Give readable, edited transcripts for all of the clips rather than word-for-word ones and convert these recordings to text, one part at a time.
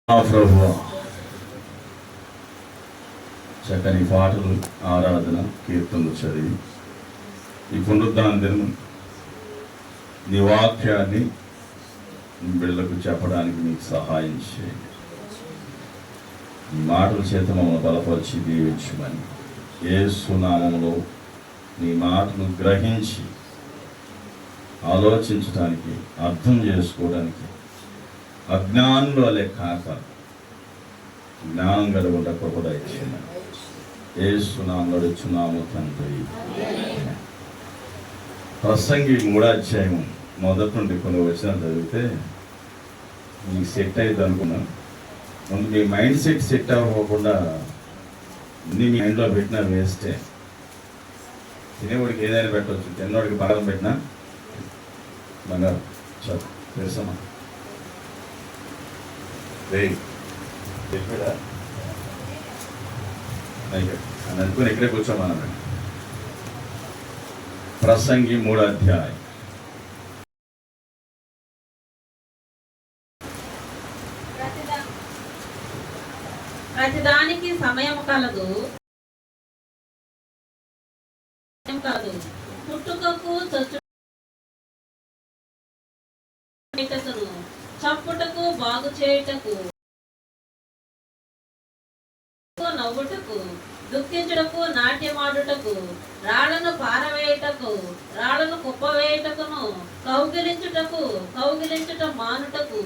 ప్రభు చక్కని పాటలు, ఆరాధన, కీర్తనలు చదివి ఈ పునరుద్ధాన దినం నీ వాక్యాన్ని బిడ్డలకు చెప్పడానికి మీకు సహాయం చేయండి. ఈ మాటల చేత మమ్మల్ని బలపరిచి దీవించమని యేసు నామములో నీ మాటలు గ్రహించి ఆలోచించడానికి, అర్థం చేసుకోవడానికి అజ్ఞానులు అలే కాక జ్ఞానం కలుగుంట కృప దయచేయమని యేసు నామములో అడుగుచున్నాము తండ్రి. ప్రసంగి 3వ అధ్యాయం మొదటి నుండి కొన్ని వచనాలు చదివితే మీకు సెట్ అవుతుంది అనుకున్నాను. ముందు మీ మైండ్ సెట్ అవ్వకుండా అన్ని మీ మైండ్లో పెట్టినా వేస్టే. తినేవాడికి ఏదైనా పెట్టవచ్చు, తిన్నవాడికి బాగా పెట్టినా బంగారు తెలుసమ్మా అని అనుకుని ఇక్కడే కూర్చోమన్నా. ప్రసంగి 3వ అధ్యాయం ప్రతిదానికి సమయం కలదు, పుట్టుకకు చప్పుటకు బాగు చేయుటకు, నవ్వుటకు, దుఃఖించుటకు, నాట్యమాడుటకు, రాళ్లను పారవేయుటకు, రాళ్లను కుప్పవేయుటకును, కౌగిలించుట మానుటకు,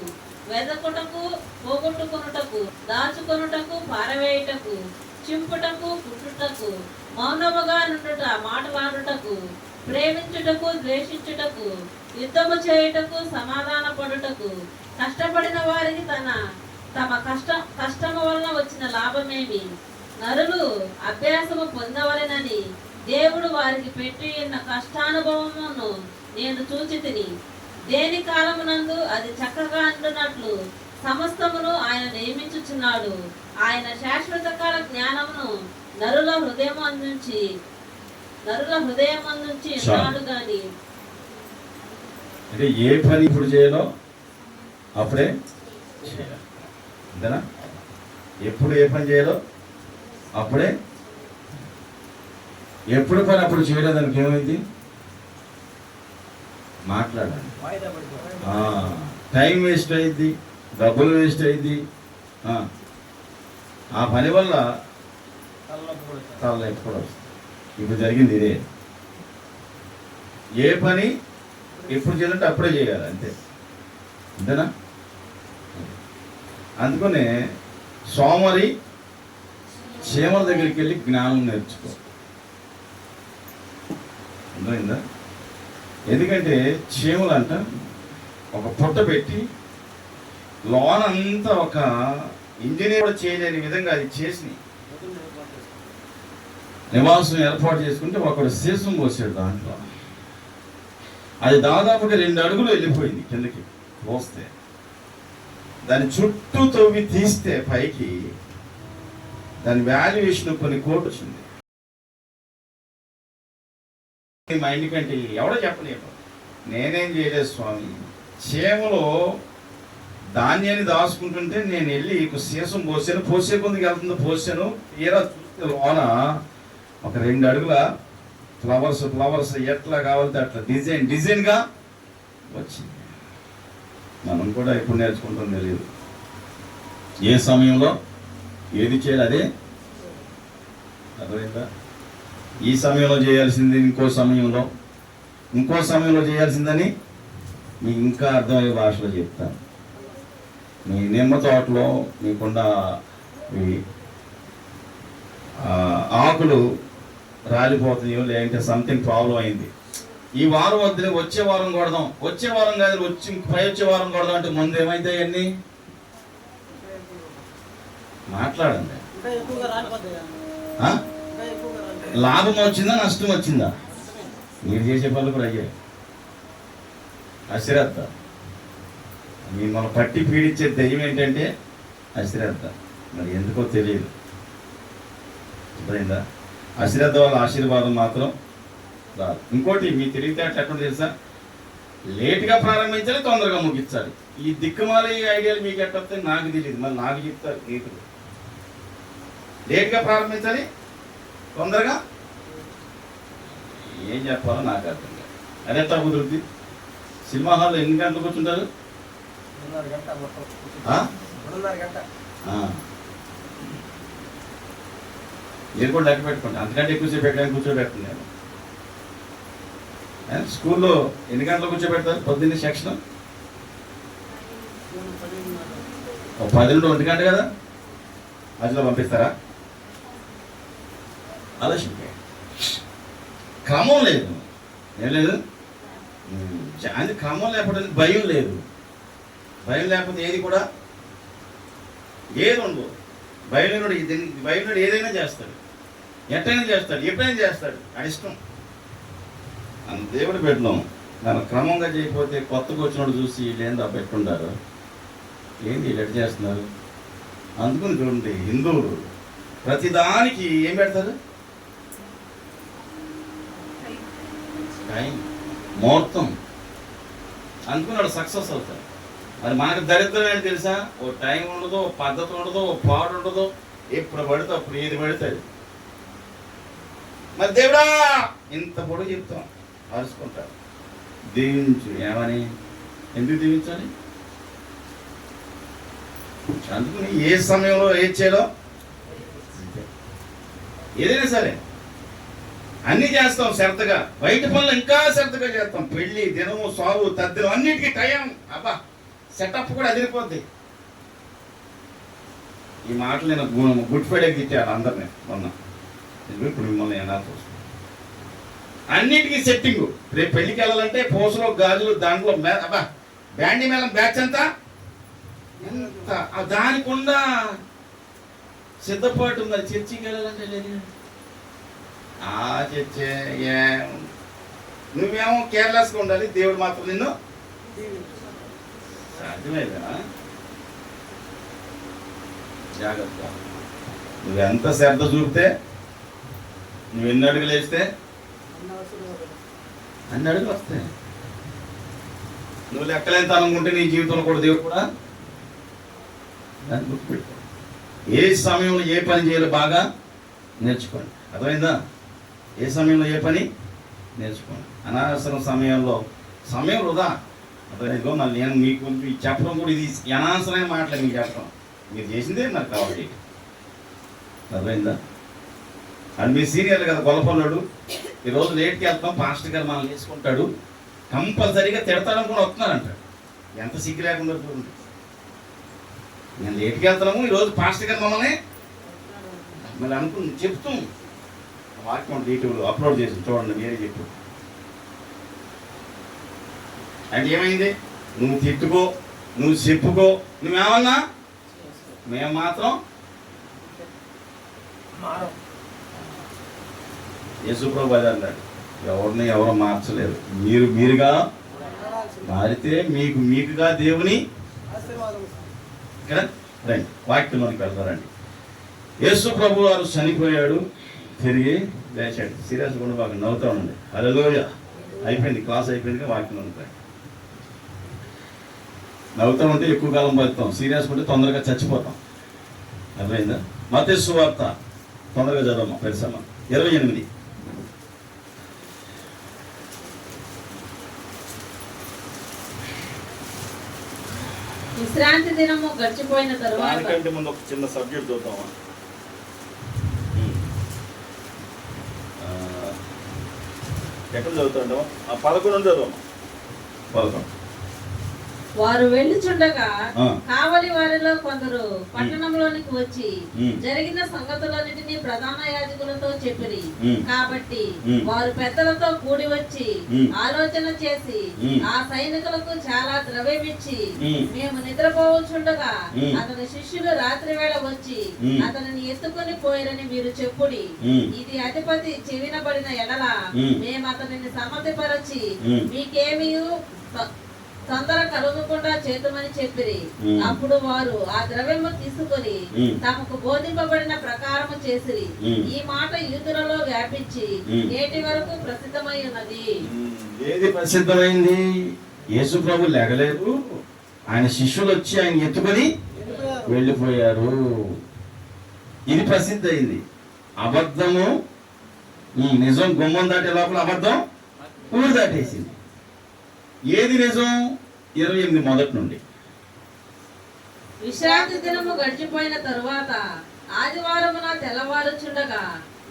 వెదకుటకు, పోగొట్టుకొనుటకు, దాచుకొనుటకు, పారవేయుటకు, చింపుటకు, పుట్టుటకు, మౌనముగా నుండుట, మాటలాడుటకు, ప్రేమించుటకు, ద్వేషించుటకు, యుద్ధము చేయుటకు, సమాధాన పడుటకు, కష్టపడిన వారికి తమ కష్టము వలన వచ్చిన లాభమేమి? నరులు అభ్యాసము పొందవలెనని దేవుడు వారికి పెట్టి ఉన్న కష్టానుభవమును నేను చూచితిని. దేని కాలమునందు అది చక్కగా అంటున్నట్లు సమస్తమును ఆయన నియమించుచున్నాడు. ఆయన శాశ్వత కాల జ్ఞానమును నరుల హృదయం అందించి ఉన్నాడు. గాని అంటే ఏ పని ఇప్పుడు చేయాలో అప్పుడే చేయాలి, అంతేనా? ఎప్పుడు ఏ పని చేయాలో అప్పుడే, ఎప్పుడు పని అప్పుడు చేయలేదానికి ఏమైంది? మాట్లాడాలి, టైం వేస్ట్ అయింది, డబ్బులు వేస్ట్ అయింది. ఆ పని వల్ల తలనొప్పి కూడా వస్తుంది. ఇప్పుడు జరిగింది ఇదే. ఏ పని ఎప్పుడు చేయాలంటే అప్పుడే చేయాలి, అంతే, అంతేనా? అందుకనే సోమరి చీమల దగ్గరికి వెళ్ళి జ్ఞానం నేర్చుకో, అర్థమైందా? ఎందుకంటే చీమలు అంట ఒక పుట్ట పెట్టి లోనంతా ఒక ఇంజనీర్ కూడా చేయలేని విధంగా అది చేసి నివాసం ఏర్పాటు చేసుకుంటే ఒకడు సీసం పోసాడు దాంట్లో. అది దాదాపుగా 2 అడుగులు వెళ్ళిపోయింది కిందకి పోస్తే. దాని చుట్టూ తవ్వి తీస్తే పైకి దాని వాల్యుయేషన్ కొన్ని కోట్లు వచ్చింది. మా ఇంటికంటే ఎవడో చెప్పలేము, నేనేం చేయలేదు స్వామి. చీమలో ధాన్యాన్ని దాచుకుంటుంటే నేను వెళ్ళి సీసం పోసాను, పోసే కొందుకు వెళ్తుందో పోసాను. తీరా చూస్తే లోన ఒక 2 అడుగుల ఫ్లవర్స్ ఎట్లా కావాలంటే అట్లా డిజైన్గా వచ్చింది. మనం కూడా ఎప్పుడు నేర్చుకుంటాం తెలియదు. ఏ సమయంలో ఏది చేయాలి అదే, అర్థమైందా? ఈ సమయంలో చేయాల్సింది ఇంకో సమయంలో చేయాల్సిందని మీకు ఇంకా అర్థమయ్యే భాషలో చెప్తాను. మీ నిమ్మ తోటలో మీకున్న ఆకులు రాలిపోతున్నాయో, లేదంటే సంథింగ్ ప్రాబ్లం అయింది, ఈ వారం వద్దులే వచ్చే వారం కొడదాం, వచ్చే వారం కాదు వచ్చే వారం కొడదాం అంటే ముందు ఏమైతే అన్నీ మాట్లాడండి. లాభం వచ్చిందా నష్టం వచ్చిందా? మీరు చేసే పనులు కూడా అయ్యాయి. అశ్రద్ధ, మిమ్మల్ని పట్టి పీడించే దెయ్యం ఏంటంటే అశ్రద్ధ. మరి ఎందుకో తెలియదు, అర్థమైందా? అశ్రద్ధ వల్ల ఆశీర్వాదం మాత్రం రాదు. ఇంకోటి మీ తెలివితేటలు ఎక్కడ తెలుసా? లేట్గా ప్రారంభించాలి, తొందరగా ముగించాలి. ఈ దిక్కుమాలి ఐడియాలు మీకు ఎట్టొస్తే నాకు తెలియదు, మరి నాకు చెప్తారు నీతులు. లేట్గా ప్రారంభించాలి, తొందరగా ఏం చెప్పాలో నాకు అర్థం కాదు. అదే ఎట్లా కుదురుద్ది? సినిమా హాల్లో ఎన్ని గంటలకు కూర్చుంటారు? 2:30 గంట మొత్తం. ఆ? 2:30 గంట. మీరు కూడా లెక్క పెట్టుకోండి, అంతకంటే ఎక్కువసేపు ఎక్కడానికి కూర్చోబెడుతున్నాను. స్కూల్లో ఎన్ని గంటలకు కూర్చోబెడతారు? పొద్దున్నే సెక్షన్ 10 నుండి 1 గంట కదా, మధ్యలో పంపిస్తారా? ఆలోచించే క్రమం లేదు, ఏం లేదు. అది క్రమం లేకపోతే భయం లేదు. భయం లేకపోతే ఏది కూడా ఏది ఉండదు. భయం ఏదైనా చేస్తాడు, ఎట్టైనా చేస్తాడు, ఎప్పుడైనా చేస్తాడు, అది ఇష్టం. మన దేవుడు పెట్టడం మనం క్రమంగా చేయకపోతే కొత్తగా వచ్చినప్పుడు చూసి వీళ్ళేందా పెట్టుకుంటారు, ఏంది వీళ్ళు ఎట్ట చేస్తున్నారు. అందుకుని చూడండి, హిందువులు ప్రతిదానికి ఏం పెడతారు? టైం, ముహూర్తం. అందుకున్నాడు సక్సెస్ అవుతారు. మరి మనకు దరిద్రం ఏంటి తెలుసా? ఓ టైం ఉండదు, ఓ పద్ధతి ఉండదు, ఓ పాడు ఉండదు, ఎప్పుడు పడితే అప్పుడు ఏది పడుతుంది. మరి దేవుడా ఇంత పొడుగు చెప్తాం, అరుచుకుంటారు. దీవించు ఏమని? ఎందుకు దీవించాలి? అందుకని ఏ సమయంలో ఏది చేయాలో ఏదైనా సరే అన్నీ చేస్తాం శ్రద్ధగా. బయట పనులు ఇంకా శ్రద్ధగా చేస్తాం. పెళ్లి దినము, సాగు, తద్దినం అన్నిటికీ టైం. అబ్బా సెటప్ కూడా అదిరిపోద్ది. ఈ మాటలు నేను గుడ్ ఫ్రైడేకి తిట్టాను అందరినీ మొన్న. ఇప్పుడు మిమ్మల్ని ఎలా చూస్తాను. అన్నిటికీ సెట్టింగు. రేపు పెళ్లికి వెళ్ళాలంటే పోసలో గాజులు, దాంట్లో అబ్బా బ్యాండీ మేళం బ్యాచ్ అంతా ఎంత దానికుండా సిద్ధపాటు ఉంది. చర్చికి వెళ్ళాలంటే లేదు. ఆ చర్చే నువ్వేమో కేర్లెస్గా ఉండాలి, దేవుడు మాత్రం నిన్ను సాధ్యమేదా? జాగ్రత్త. నువ్వెంత శ్రద్ధ చూపితే, నువ్వు ఎన్ని అడుగులు వేస్తే అన్ని అడుగులు వస్తాయి. నువ్వు లెక్కలేంత అనుకుంటే నీ జీవితంలో కూడా దేవుడు కూడా దాన్ని గుర్తుపెట్టుకో. ఏ సమయంలో ఏ పని చేయాలో బాగా నేర్చుకోండి. అర్థమైందా? ఏ సమయంలో ఏ పని నేర్చుకోండి. అనవసరం సమయం వృధా. అర్థమైందో? మళ్ళీ నేను మీకు చెప్పడం కూడా ఇది అనవసరమైన మాటలు మీకు చెప్పడం. మీరు చేసిందే నాకు కావాలి. అర్థమైందా? అది మీ సీనియర్ కదా గొల్లపల్లుడు. ఈరోజు లేట్కి వెళ్తాం, పాస్టర్ గారు మనల్ని వేసుకుంటాడు, కంపల్సరీగా తిడతాడని కూడా వస్తున్నారంటాడు. ఎంత సిగ్గు లేకుండా చూడండి. నేను లేట్కి వెళ్తున్నాము, ఈరోజు పాస్టర్ గారు మమ్మల్ని మళ్ళీ చెప్తాం. వాక్యం యూట్యూబ్లో అప్లోడ్ చేసి చూడండి, మీరే చెప్పు. అంటే ఏమైంది? నువ్వు తిట్టుకో, నువ్వు చెప్పుకో, నువ్వేమన్నా మేము మాత్రం యేసుప్రభు అది అన్నాడు, ఎవరిని ఎవరో మార్చలేరు, మీరుగా మారితే మీకుగా దేవుని కదా. రండి వాక్యంలోనికి వెళ్తారండి. యేసు ప్రభు వారు చనిపోయాడు, తిరిగి లేచాడు. సీరియస్ కూడా బాగా నవ్వుతా ఉండండి. హల్లెలూయా. అయిపోయింది, క్లాస్ అయిపోయింది, వాక్యంలోనికి రండి. నవ్వుతా ఉంటే ఎక్కువ కాలం బతుకుతాం, సీరియస్ ఉంటే తొందరగా చచ్చిపోతాం. అర్థమైందా? మత్తయి సువార్త తొందరగా చదవమ్మా, పెరుసమ్మ 28. విశ్రాంతి దినము గడిచిపోయిన తరువాత దానికంటే ముందు ఒక చిన్న సబ్జెక్ట్ చూద్దామా? ఎక్కడ చదువుతాడో ఆ 11 చదవమ్మా. 11. వారు వెళ్ళుచుండగా కావలి వారిలో కొందరు పట్టణంలోనికి వచ్చి జరిగిన సంగతులన్నిటినీ ప్రధాన యాజకులతో చెప్పిరి. కాబట్టి వారు పెద్దలతో కూడి వచ్చి ఆలోచన చేసి ఆ సైనికులకు చాలా ద్రవ్యం ఇచ్చి, మేము నిద్రపోవచ్చుండగా అతని శిష్యులు రాత్రి వేళ వచ్చి అతనిని ఎత్తుకొని పోయిరని మీరు చెప్పుడి. ఇది అధిపతి చెవినబడిన ఎడల మేము అతనిని సమ్మతిపరచి మీకేమీ తొందర కలుగకుండా చేతుమని చెప్పిరి. అప్పుడు వారు ఆ ద్రవ్యము తీసుకొని తమకు బోధింపబడిన ప్రకారము చేసిరి. ఈ మాట యూదులలో వ్యాపించి నేటి వరకు ప్రసిద్ధమై ఉన్నది. ఏది ప్రసిద్ధమైంది? యేసు ప్రభు లేగలేదు, ఆయన శిష్యులు వచ్చి ఆయన ఎత్తుకొని వెళ్ళిపోయారు. ఇది ప్రసిద్ధి అయింది. అబద్ధము నిజం గుమ్మం దాటే లోపల అబద్ధం ఊరు దాటేసింది. ఏది నిజం? 28 మొదటి నుండి. విశ్రాంతి దినము గడిచిపోయిన తరువాత ఆదివారమున తెల్లవారుచుండగా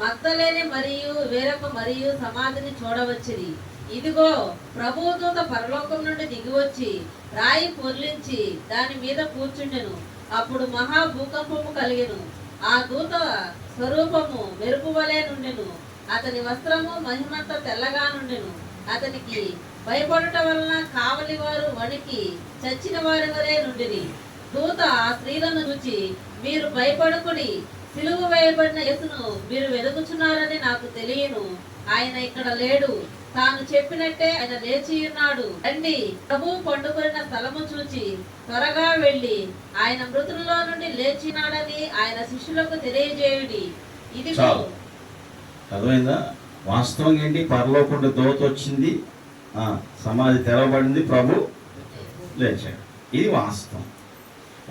మగ్దలేని మరియు సమాధిని చూడవచ్చిరి. ఇదిగో, ప్రభువు దూత పరలోకం నుండి దిగివచ్చి రాయి పొర్లించి దాని మీద కూర్చుండెను. అప్పుడు మహా భూకంపము కలిగెను. ఆ దూత స్వరూపము మెరుపు వలె నుండెను. అతని వస్త్రము మహిమంత తెల్లగా నుండెను. అతనికి భయపడుట వలన కావలి వారు వణికి చచ్చిన వారి వలె నుండిరి. దూత ఆ స్త్రీలను చూచి, మీరు భయపడకుడి, సిలువ వేయబడిన యేసును మీరు వెదుకుచున్నారని నాకు తెలియను. ఆయన ఇక్కడ లేడు, తాను చెప్పినట్టే ఆయన లేచి ఉన్నాడు. రండి, ప్రభువు పండుకొనిన స్థలము చూచి త్వరగా వెళ్ళి ఆయన మృతుల్లో నుండి లేచినాడని ఆయన శిష్యులకు తెలియజేయుడి. ఇది అర్థమైందా? వాస్తవం ఏంటి? పరలోకుండా దోత వచ్చింది, సమాధి తెరవబడింది, ప్రభు లేచాడు. ఇది వాస్తవం.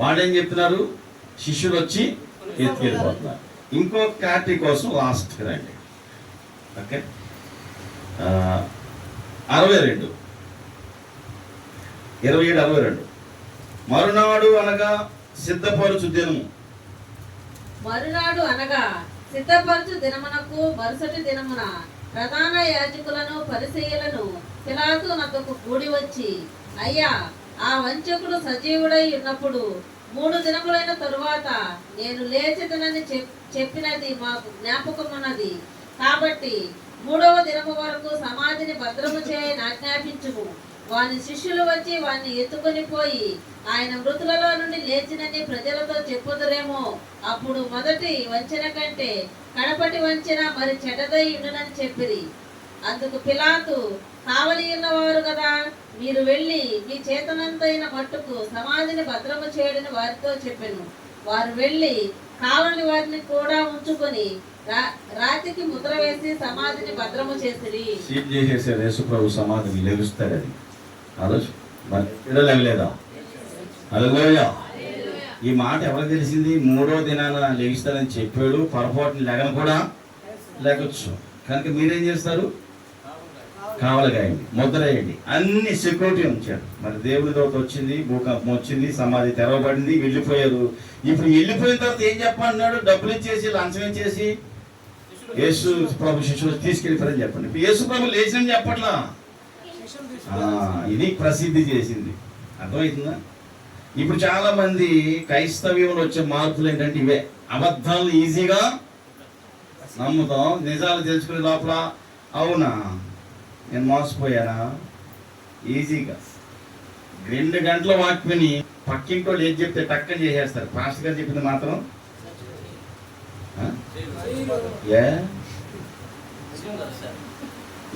వాడేం చెప్తున్నారు? శిష్యులు వచ్చి ఎత్తుకెళ్ళిపోతున్నారు. ఇంకో క్లారిటీ కోసం లాస్ట్కి రండి. ఓకే, 62 27-62. మరునాడు అనగా సిద్ధపరచు దినము. మరునాడు అనగా సిద్ధపరచు దినమునకు మరుసటి దినమున ప్రధాన యాజకులను పరిసయ్యులను పిలాతు నద్దకు కూడి వచ్చి, అయ్యా, ఆ వంచకుడు సజీవుడై ఉన్నప్పుడు 3 దినములైన తరువాత నేను లేచెదనని చెప్పినది మాకు జ్ఞాపకమున్నది. కాబట్టి 3వ దినము వరకు సమాధిని భద్రము చేయని ఆజ్ఞాపించుము. వాని శిష్యులు వచ్చి వాన్ని ఎత్తుకొని పోయి ఆయన మృతులలో నుండి లేచినని ప్రజలతో చెప్పుదురేమో. అప్పుడు మొదటి వంచన కంటే కడపటి వంచన మరి చెడ్డదై ఉండునని చెప్పిరి. అందుకు పిలాతు, కావలి ఉన్నవారు కదా, మీరు వెళ్ళి మీ చేతనంతైన మట్టుకు సమాధిని భద్రము చేయడని వారితో చెప్పెను. వారు వెళ్ళి కావలి వారిని కూడా ఉంచుకొని రాతికి ముద్ర వేసి సమాధిని భద్రము చేసిరి. యేసు ప్రభు సమాధిని లెగుస్తాడని లేవలేదా? హల్లెలూయా. ఈ మాట ఎవరికి తెలిసింది? 3వ దినాన లెగుస్తాడని చెప్పాడు. పొరపాటుని లెగను కూడా లెగొచ్చు. కనుక మీరేం చేస్తారు? కావలగాయండి, ముద్ర వేయండి, అన్ని సెక్యూరిటీ ఉంచాడు. మరి దేవుని దోత వచ్చింది, భూకంపం వచ్చింది, సమాధి తెరవబడింది, వెళ్ళిపోయారు. ఇప్పుడు వెళ్ళిపోయిన తర్వాత ఏం చెప్పన్నాడు? డబ్బులు ఇచ్చేసి, లంచం ఇచ్చేసి యేసు ప్రభు శిష్యులు తీసుకెళ్ళిపోయారని చెప్పండి. ఇప్పుడు యేసు ప్రభు లేచినని చెప్పట్లా. ఇది ప్రసిద్ధి చేసింది. అర్థమవుతుందా? ఇప్పుడు చాలా మంది క్రైస్తవ్యంలో వచ్చే మార్పులు ఏంటంటే ఇవే. అబద్ధాలు ఈజీగా నమ్ముతాం, నిజాలు తెలుసుకునే లోపల అవునా నేను మోసపోయానా ఈజీగా. 2 గంటల వాక్యని పక్కింటోళ్ళు ఏది చెప్తే టక్కని చేసేస్తారు. పాస్టర్ గారు చెప్పింది మాత్రం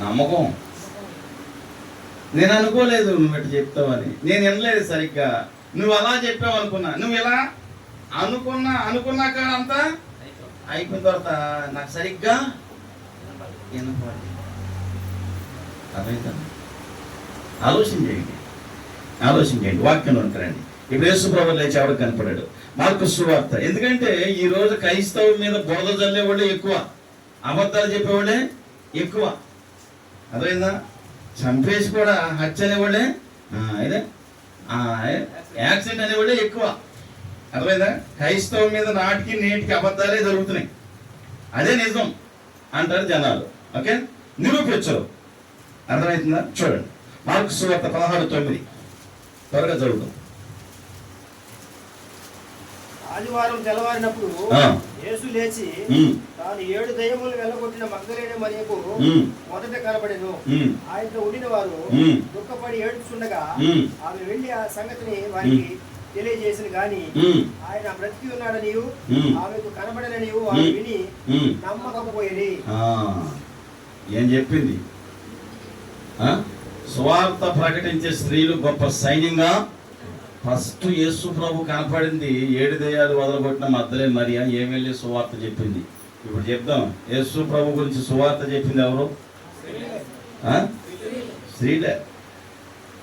నమ్మకం. నేను అనుకోలేదు నువ్వు ఎట్లా చెప్తావని, నేను వినలేదు సరిగ్గా. నువ్వు అలా చెప్పావు అనుకున్నా, నువ్వు ఇలా అనుకున్నాక అంతా అయిపోయిన తర్వాత నాకు సరిగ్గా వినపడి. అర్థమైందా? ఆలోచించండి, వాక్యంలో ఉంటారండి. ఇప్పుడు యేసు ప్రభువు లేచి ఎవరికి కనపడాడు? మార్కు సువార్త. ఎందుకంటే ఈ రోజు క్రైస్తవం మీద బురద చల్లేవాళ్ళే ఎక్కువ, అబద్ధాలు చెప్పేవాళ్ళే ఎక్కువ. అర్థమైందా? చంపేసి కూడా హత్య అనేవాళ్ళే, ఇదే యాక్సిడెంట్ అనేవాళ్ళే ఎక్కువ. అర్థమైందా? క్రైస్తవం మీద నాటికి నేటికి అబద్ధాలే జరుగుతున్నాయి. అదే నిజం అంటారు జనాలు. ఓకే, నిరూపించరు. అర్థమవుతుందా? చూడండి, మార్కు సువార్త 16:9. త్వరగా చదువుతాం. ఆదివారం తెల్లవారినప్పుడు యేసు లేచి తాను 7 దయ్యములు వెళ్ళగొట్టిన మగ్దలేనే మరియకు మొదట కనబడెను. ఆయనతో ఉండిన వారు దుఃఖపడి ఏడుచుండగా ఆమె వెళ్లి ఆ సంగతిని వారికి తెలియజేసిన గాని ఆయన బ్రతికి ఉన్నాడని ఆమెకు కనబడనని వారు విని నమ్మకపోయేది. ఏం చెప్పింది? సువార్త ప్రకటించే స్త్రీలు గొప్ప సైన్యంగా. ఫస్ట్ యేసు ప్రభు కనపడింది 7 దయ్యాలు వదలగొట్టిన మగ్దలేనే మరియ. ఏం వెళ్ళి సువార్త చెప్పింది? ఇప్పుడు చెప్దాం. యేసు ప్రభు గురించి సువార్త చెప్పింది ఎవరు? స్త్రీలే.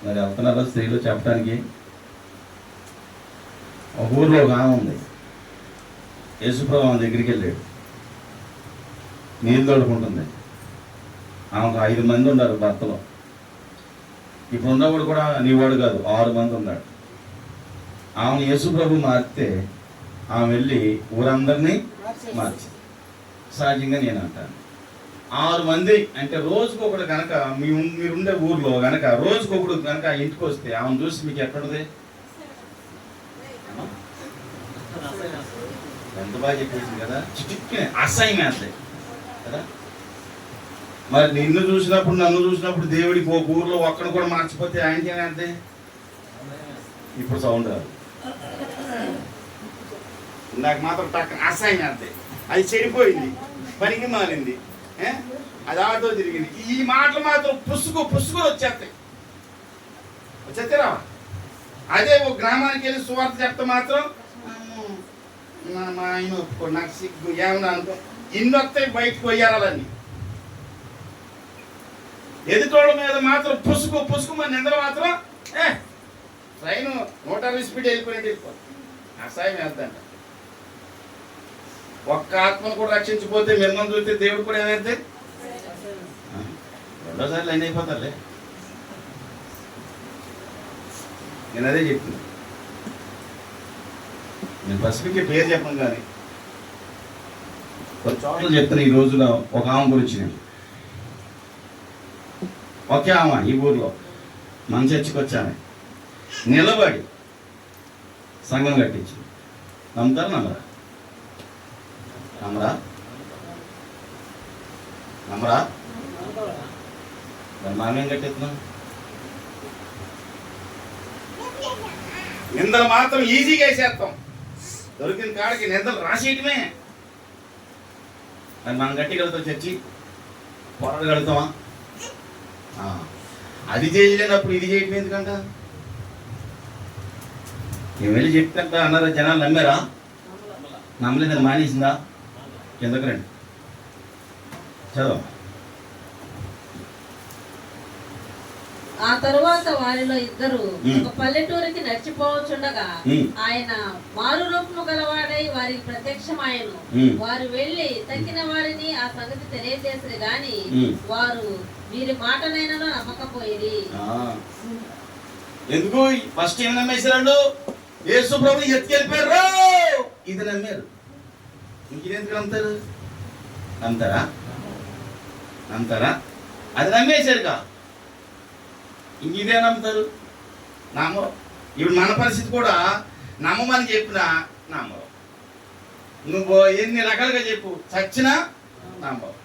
మరి వెళ్తున్నారా స్త్రీలు చెప్పడానికి? ఒక ఊర్లో ఒక ఆమె ఉంది. యేసుప్రభు ఆమె దగ్గరికి వెళ్ళాడు. నీళ్ళు తోడుకుంటుంది. ఆమెకు 5 మంది ఉన్నారు భర్తలో. ఇప్పుడు ఉన్నవాడు కూడా నీవాడు కాదు, 6 మంది ఉన్నాడు. ఆమెను యేసుప్రభు మారితే ఆమె వెళ్ళి ఊరందరినీ మార్చి. సహజంగా నేను అంటాను 6 మంది అంటే రోజుకొకడు కనుక మీరుండే ఊర్లో కనుక రోజుకొకడు కనుక ఇంటికి వస్తే ఆమెను చూసి మీకు ఎక్కడుంది? ఎంత బాగా చెప్పేసింది కదా, చిటిక్కి అసహ్యమేస్తాయి కదా. మరి నిన్ను చూసినప్పుడు నన్ను చూసినప్పుడు దేవుడికి ఒక ఊర్లో ఒక్కడు కూడా మార్చిపోతే ఆయనకి ఏమైంది? ఇప్పుడు సౌండ్ రాదు. నాకు మాత్రం టక్ అసహ్యమేస్తాయి. అది చెడిపోయింది, పనికి మారింది, అది ఆటో తిరిగింది. ఈ మాటలు మాత్రం పుసుకు వచ్చేస్తాయి. వచ్చేస్తారా? అదే ఒక గ్రామానికి వెళ్ళి సువార్త చెప్తే మాత్రం మా ఆయన ఒప్పుకో, నాకు సిగ్గు ఏమన్నా అనుకో, ఇన్ని వస్తాయి బయటకు పోయారాలన్నీ. ఎదుటోళ్ళ మీద మాత్రం పుసుకు మన నిందలు మాత్రం ట్రైన్ 160 స్పీడ్ వెళ్ళిపోయినట్టు అసహాయం వేద్దంట. ఒక్క ఆత్మను కూడా రక్షించిపోతే మిమ్మల్ని చూస్తే దేవుడు కూడా ఏమైతే 2వ సార్లు లైన్ అయిపోతారులే. నేను అదే చెప్తున్నా. నేను పసిఫిక్ పేరు చెప్పను కానీ కొన్ని చోట్ల చెప్తాను. ఈ రోజున ఒక ఆమె గురించి నేను ఒకే ఆమె ఈ ఊర్లో మన చర్చికి వచ్చాను, నిలబడి సంఘం కట్టించింది. నమ్ముతారు నమ్మరా? నమ్మరా? మరి మామేం కట్టేస్తున్నాం? నిందలు మాత్రం ఈజీగా వేసేస్తాం. దొరికిన కాడికి నిందలు రాసేయటమే. మరి మనం గట్టిగలుగుతాం, చర్చి పోరాడగలుగుతామా? అది చేయలేనప్పుడు ఇది చేయటం ఎందుకంట? నేను వెళ్ళి చెప్తాంట అన్నారా? జనాలు నమ్మారా? నమ్మలేదని మానేసిందా? కిందకు రండి, చదవ. ఆ తరువాత వారిలో ఇద్దరు ఒక పల్లెటూరికి నడిచిపోవచ్చుండగా ఆయన మారు రూపము గలవాడై వారికి ప్రత్యక్షమాయను. వారు వెళ్లి తక్కిన వారిని ఆ సంగతి తెలియజేసిరి గాని వారు వీరి మాటనైనా నమ్మకపోయిరి. ఎందుకు? ఫస్ట్ ఏమి నమ్మేశారు? యేసు ప్రభుని ఎత్తుకెళ్ళిపోయారు, ఇది నమ్మారు. ఇంకెందుకు నమ్ముతారు? నమ్ముతారా? అది నమ్మేశారుగా, ఇంకే నమ్ముతారు? నమ్మరు. ఇప్పుడు మన పరిస్థితి కూడా నమ్మమని చెప్పినా నమ్మరు. నువ్వు ఎన్ని రకాలుగా చెప్పు, చచ్చినా నమ్మరు.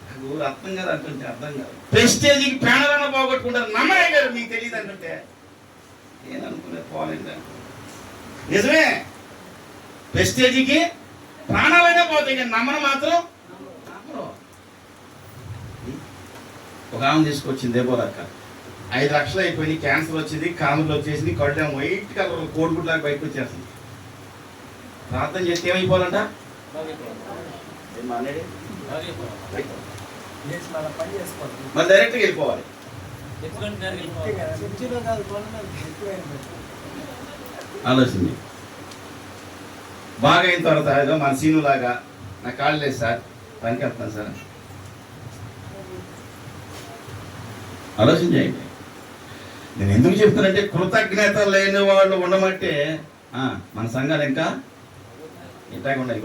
అది అర్థం కాదు అంటుంటే అర్థం కాదు. ప్రెస్టేజ్కి ప్రాణాలను పోగొట్టుకుంటారు. నమ్మరే గారు మీకు తెలియదు అంటుంటే నేననుకునే పోలేదు. నిజమే, ప్రెస్టేజ్కి ప్రాణాలైనా పోతాయి కానీ నమ్మను మాత్రం నమ్మరు. ఒక ఆమె తీసుకొచ్చింది దేబోరక్క. 5 లక్షలు అయిపోయి క్యాన్సర్ వచ్చింది, కాములు వచ్చేసింది, కళ్ళు వైట్ కలర్ కోడిగుడ్లాగా బయటకు వచ్చేస్తుంది. ప్రార్థన చేస్తే ఏమైపోవాలంట? మరి డైరెక్ట్గా వెళ్ళిపోవాలి. ఆలోచన బాగా అయిన తర్వాత ఏదో మన సీను లాగా నా కాళ్ళు లేదు సార్, పనికి వెళ్తాను సార్. ఆలోచన చేయండి. నేను ఎందుకు చెప్తానంటే కృతజ్ఞత లేని వాళ్ళు ఉండమంటే మన సంఘాలు ఇంకా ఇట్లాగే ఉన్నాయి.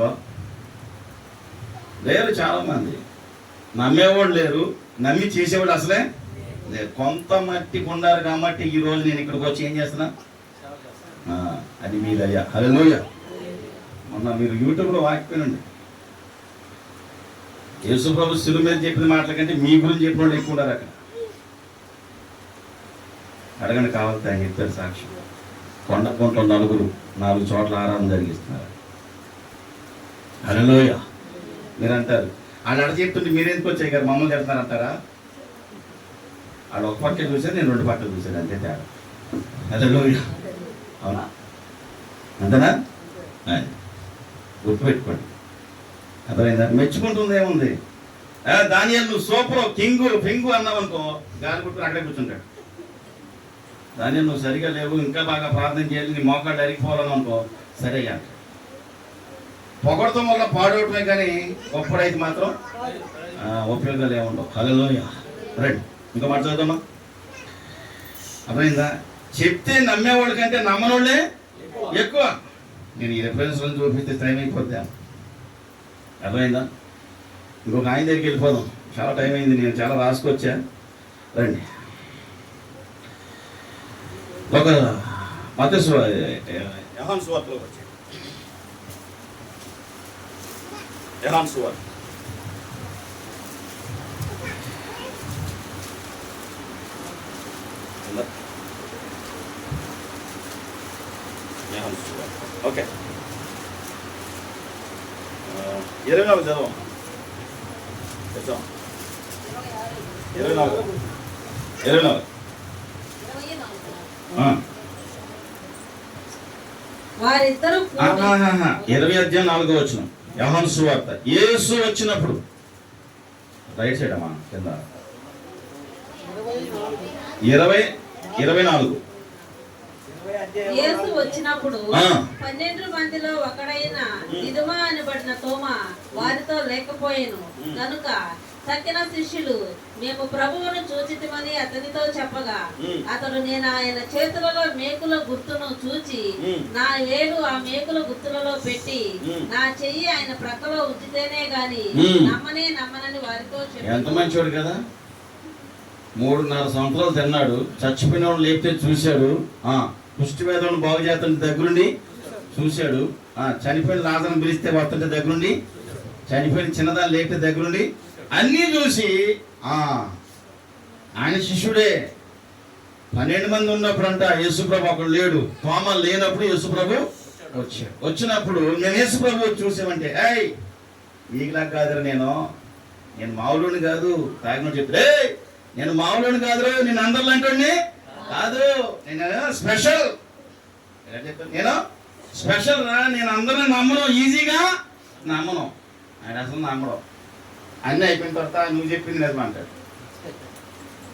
లేరు చాలామంది, నమ్మేవాళ్ళు లేరు, నమ్మి చేసేవాళ్ళు అసలే లేదు. కొంత మట్టి కొండారు కాబట్టి ఈరోజు నేను ఇక్కడికి వచ్చి ఏం చేస్తున్నా, అది మీదయ్యా. హల్లెలూయా. మొన్న మీరు యూట్యూబ్లో వాకిపోయినండి, యేసు ప్రభు శిలువ మీద చెప్పిన మాటల కంటే మీ గురించి చెప్పిన వాళ్ళు ఎక్కువ ఉన్నారు అక్కడ. అడగండి కావాలి ఆయన చెప్పారు సాక్ష్యం. కొండకుంటలో 4 చోట్ల ఆరాధన జరిగిస్తున్నారు. హల్లెలూయా. మీరు అంటారు వాళ్ళు అడ చెప్తుంటే మీరెందుకు వచ్చాయి గారు మమ్మల్ని చెప్తున్నారంటారా? వాళ్ళు ఒక పక్క చూసారు, నేను 2 పక్కలు చూశాను, అంతే తేడా. హల్లెలూయా. అవునా? అంతేనా? గుర్తుపెట్టుకోండి. అర్థమైందా? మెచ్చుకుంటుంది ఏముంది? దానియేలు నువ్వు సూపర్ కింగు ఫింగు అన్నావు అనుకో, గాలి గుర్తుని అక్కడే కూర్చుంటాడు. దాన్ని నువ్వు సరిగా లేవు, ఇంకా బాగా ప్రార్థన చేయాలి, నీ మోకాళ్ళు అరిగిపోవాలని అనుకో, సరే అంట. పొగడటం వల్ల పాడవటమే కానీ గొప్పడైతే మాత్రం ఉపయోగాలు ఏముండవు. హల్లెలూయా. రైట్, ఇంకా మాట చదువుదామా? అర్థమైందా? చెప్తే నమ్మేవాళ్ళ కంటే నమ్మనోళ్ళే ఎక్కువ. నేను ఈ రెఫరెన్స్ చూపిస్తే టైం అయిపోద్దాం. అర్థమైందా? ఇంకొక ఆయన దగ్గరికి వెళ్ళిపోదాం, చాలా టైం అయింది, నేను చాలా రాసుకొచ్చా. రండి, ఒక మత్తయి యోహాను సువార్తలోకి వచ్చాయి. యోహాను సువార్త ఓకే, 24 చదవం. 24 వారిద్దరూ 20:4 యోహాను సువార్త. యేసు వచ్చినప్పుడు, రైట్ సైడ్ అమ్మా కింద 24. యేసు వచ్చినప్పుడు 12 మందిలో ఒకడైన దిదుమ అనబడిన తోమా వారితో లేకపోయెను కనుక తక్కిన శిష్యులు మేము ప్రభువును చూచితిమని అతనితో చెప్పగా అతడు నేను ఆయన చేతులలో మేకుల గుర్తును చూచి నా వేలు ఆ మేకుల గుర్తులలో పెట్టి నా చెయ్యి ఆయన ప్రక్కలో ఉంచితేనే గాని నమ్మనని వారితో చెప్పాడు. ఎంత మంచివాడు కదా, 3.5 సంవత్సరాలు తిన్నాడు, చచ్చిపోయిన వాళ్ళు లేపితే చూశాడు, కుష్టి వేదనను బాగు చేస్తుంటే దగ్గరుండి చూశాడు, చనిపోయిన లాజరును పిలిస్తే వస్తుంటే దగ్గరుండి, చనిపోయిన చిన్నదాన్ని లేపితే దగ్గరుండి అన్నీ చూసి ఆయన శిష్యుడే. 12 మంది ఉన్నప్పుడు అంట యేసుప్రభు ఒకడు లేడు, తోమ లేనప్పుడు యేసుప్రభు వచ్చాడు. వచ్చినప్పుడు నేను యేసుప్రభు చూసామంటే, మీకులా కాదురా, నేను మామూలుని కాదు, తాగిన చెప్పి నేను మామూలుని కాదురా, నేను అందరిలాంటి కాదు, నేను స్పెషల్. నేను స్పెషల్ రా, నేను అందరిని నమ్మను, ఈజీగా నమ్మను. ఆయన అసలు నమ్మడం. అన్నీ అయిపోయిన తర్వాత నువ్వు చెప్పింది నిజం అంటాడు,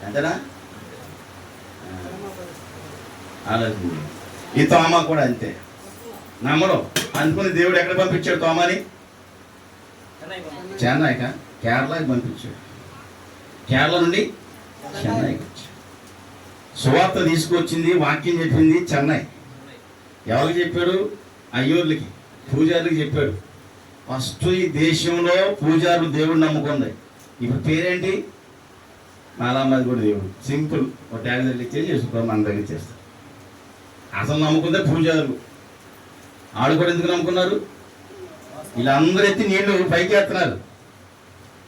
అంతేనా? ఆలోచింది. ఈ తోమా కూడా అంతే, నమ్మడం అనుకుని దేవుడు ఎక్కడ పంపించాడు తోమాని? చెన్నైకా కేరళకి పంపించాడు. కేరళ నుండి చెన్నైకి వచ్చాడు. సువార్త తీసుకొచ్చింది, వాక్యం చెప్పింది చెన్నై. ఎవరికి చెప్పాడు? అయ్యోర్లకి, పూజారులకి చెప్పాడు. ఫస్ట్ ఈ దేశంలో పూజారులు దేవుడు నమ్ముకుంది. ఇప్పుడు పేరేంటి? మాలామాది కూడా దేవుడు. సింపుల్, ఒక ట్యాగ్ దగ్గర ఇచ్చేసి చేసుకోవాలి, మన దగ్గర చేస్తారు. అసలు నమ్ముకుందే పూజారులు. ఆడు కూడా ఎందుకు నమ్ముకున్నారు? వీళ్ళందరూ ఎత్తి నీళ్లు పైకి ఎత్తున్నారు.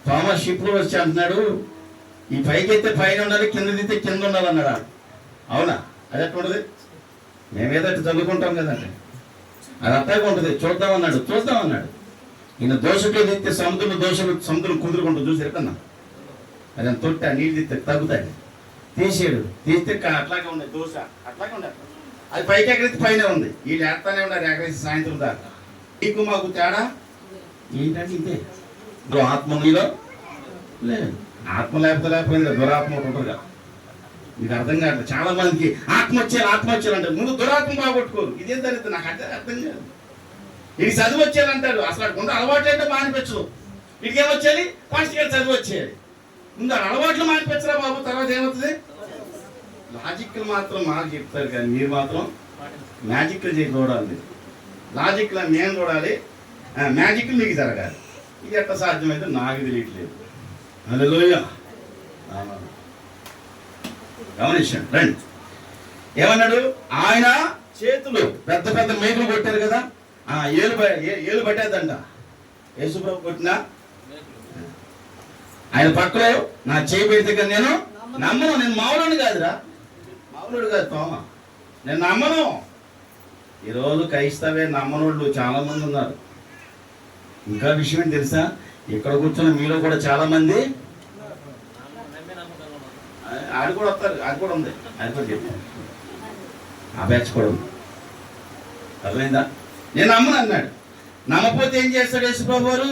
థామస్ షిప్లో వచ్చి అంటున్నాడు, ఈ పైకి ఎత్తే పైన ఉండాలి, కింద దిస్తే కింద ఉండాలి అన్నాడు. అవునా? అది ఎట్లా ఉంటుంది? మేమేదో చదువుకుంటాం కదండి, అది అట్టాగా ఉంటుంది. చూద్దామన్నాడు, చూద్దామన్నాడు. ఈయన దోషకులు దిస్తే సముద్రం కుదురుకుంటుంది, చూసారు కన్నా. అది తొట్ట నీళ్ళు దిస్తే తగ్గుతాయి. తీసాడు, తీస్తే అట్లాగే ఉన్నాయి, దోశ అట్లాగే ఉండాలి. అది పైకి ఎక్కడైతే పైన ఉంది, వీళ్ళు ఎత్తానే ఉన్నారు ఎక్కడైతే సాయంత్రం దాకా. నీకు మాకు తేడా ఏంటంటే ఇదే. ఆత్మ నీలో లేదు, ఆత్మ లేకపోయింది, దురాత్మ ఒకటి ఉంటుంది కదా. మీకు అర్థం కాదు. చాలా మందికి ఆత్మ వచ్చేయాలంటారు, ముందు దురాత్మ బాగొట్టుకోరు. ఇదేం జరుగుతుంది నాకు అర్థం కాదు. ఇది చదువు వచ్చేయాలంటారు, అసలు ముందు అలవాట్లు అంటే మానిపించు. వీటికి ఏమొచ్చేయాలి? ఫస్ట్ గారు చదువు వచ్చేయాలి. ముందు అలవాట్లు మానిపించరా బాబు, తర్వాత ఏమవుతుంది? లాజిక్లు మాత్రం మాకు చెప్తారు కానీ మీరు మాత్రం మ్యాజిక్లు చేసి చూడాలి. లాజిక్లో మేము చూడాలి, మ్యాజిక్లు మీకు జరగాలి. ఇది ఎట్లా సాధ్యమైతే నాకు తెలియట్లేదు. హల్లెలూయా. గమనించండి, రండి. ఏమన్నాడు? ఆయన చేతులు పెద్ద పెద్ద మేకులు కొట్టారు కదా, ఏలు పట్టేద్దంట. యేసుప్రభు కొట్టినా ఆయన పక్కలో నా చేయి పెడితే కానీ నేను నమ్మను. నేను మామూలుని కాదురా, మామూలుడు కాదు తోమ, నేను నమ్మను. ఈరోజు క్రైస్తవే నమ్మనోళ్ళు చాలా మంది ఉన్నారు. ఇంకా విషయం ఏంటి తెలుసా? ఇక్కడ కూర్చున్న మీలో కూడా చాలా మంది ఆడు కూడా వస్తారు, అది కూడా ఉంది, అది కూడా చెప్పాను, ఆ బ్యాచ్ కూడా ఉంది. అర్థమైందా? నేను నమ్మను అన్నాడు. నమ్మపోతే ఏం చేస్తాడు యేసుప్రభు వారు?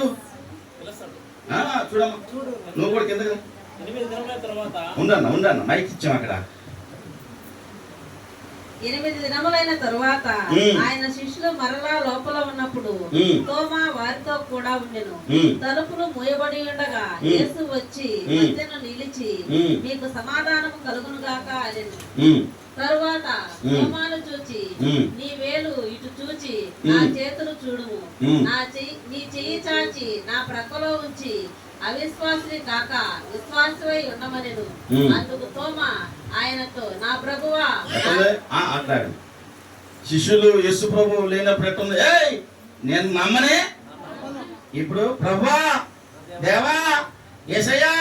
చూడమ్మా, నువ్వు కూడా కింద ఉండన్నా మైక్ ఇచ్చాం అక్కడ. 8 దినములైన తరువాత ఉమ్. ఆయన శిష్యులు మరలా లోపల ఉన్నప్పుడు ఉమ్. తోమా వారితో కూడా ఉండెను. ఉమ్. తలుపులు మూయబడి ఉండగా ఉమ్. యేసు వచ్చి ఉమ్. మధ్యను నిలిచి ఉమ్. మీకు సమాధానము కలుగును గాక అనెను. ఉమ్. తరువాత ఉమ్. తోమాను చూచి ఉమ్. నీ వేలు ఇటు చూచి నా ఉమ్. చేతులు చూడుము, ఉమ్. నీ చెయ్యి చాచి నా ప్రక్కలో ఉంచి అవిశ్వాసిని కాక విశ్వాసమై ఉండమనెను. ఉమ్. అందుకు తోమా ఆయనతో నా ప్రభువా ఎట్టుంది? అంటాడు శిష్యులు యేసు ప్రభు లేనప్పుడు ఎట్టుంది? ఏయ్ నేను నమ్మనే. ఇప్పుడు ప్రభువా, దేవా, యేసయ్యా,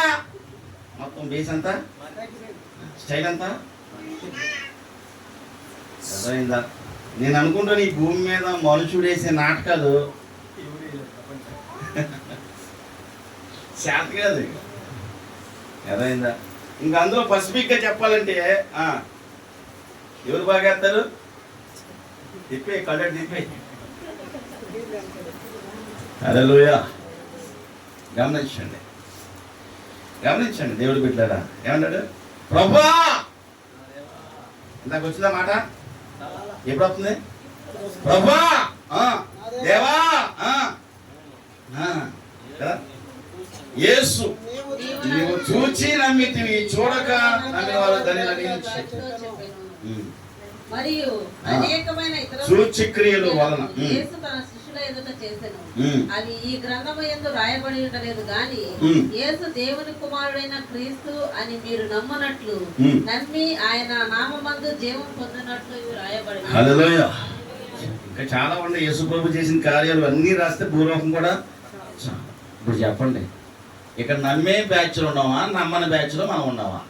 మొత్తం బేస్ అంతా స్టైల్ అంతా అర్థమైందా? నేను అనుకుంటాను ఈ భూమి మీద మనుషుడు వేసే నాటకాలు శాత కాదు. అర్థమైందా? ఇంకా అందులో పసిఫిక్గా చెప్పాలంటే ఎవరు బాగా వేస్తారు? తిప్పే కళ్ళ తిప్పే. హల్లెలూయా. గమనించండి, గమనించండి దేవుడు బిడ్డలారా ఏమన్నాడు? ప్రభువా, ఇందాక వచ్చిందా మాట? ఎప్పుడు వస్తుంది? ప్రభువా, దేవా, కదా? యేసు నీవు చూచి నమ్మితివి, చూడక నమ్మిన వాళ్ళు ధన్యులని. మరియు అనేకమైన ఇతర సూచక్రియలు వలన యేసు తన శిష్యుల ఎదుట చేసెను. అవి ఈ గ్రంథము యందు రాయబడి ఉండలేదు గాని యేసు దేవుని కుమారుడైన క్రీస్తు అని మీరు నమ్మునట్లు నమ్మి ఆయన నామమందు జీవం పొందినట్లు ఇవి రాయబడి. హల్లెలూయా. ఇంకా చాలా ఉన్నాయి యేసు ప్రభు చేసిన కార్యాలు అన్నీ రాస్తే భూలోకం కూడా. ఇప్పుడు చెప్పండి, ఇక్కడ నమ్మే బ్యాచ్లో ఉన్నావా, నమ్మని బ్యాచ్లో మనం ఉన్నావా?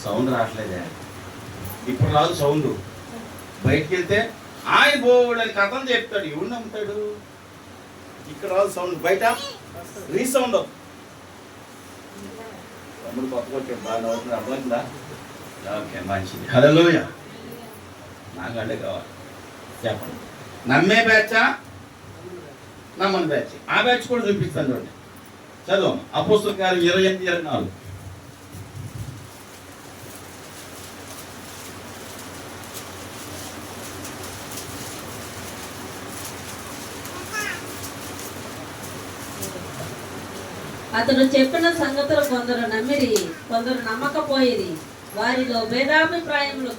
సౌండ్ రావట్లేదే. ఇప్పుడు రాదు సౌండ్. బయటికి వెళ్తే ఆయన బోర్డు అని కథలు చెప్తాడు, ఎవడు నమ్ముతాడు? ఇక్కడ రాదు సౌండ్, బయట రీసౌండ్. తమ్ముడు కొత్త కొట్టాడు, బాగా నవ్వుతుంది, అర్థమైందా? ఓకే, మంచిది. హల్లెలూయా. నాకు అంటే కావాలి. చెప్పండి, నమ్మే బ్యాచా, నమ్మని బ్యాచ్? ఆ బ్యాచ్ కూడా చూపిస్తాను చూడండి. చదువు అపోస్తల కార్యం 28-24. అతడు చెప్పిన సంగతులు కొందరు నమ్మిరి, కొందరు నమ్మకపోయిరి. వారిలో భేదాభిప్రాయములు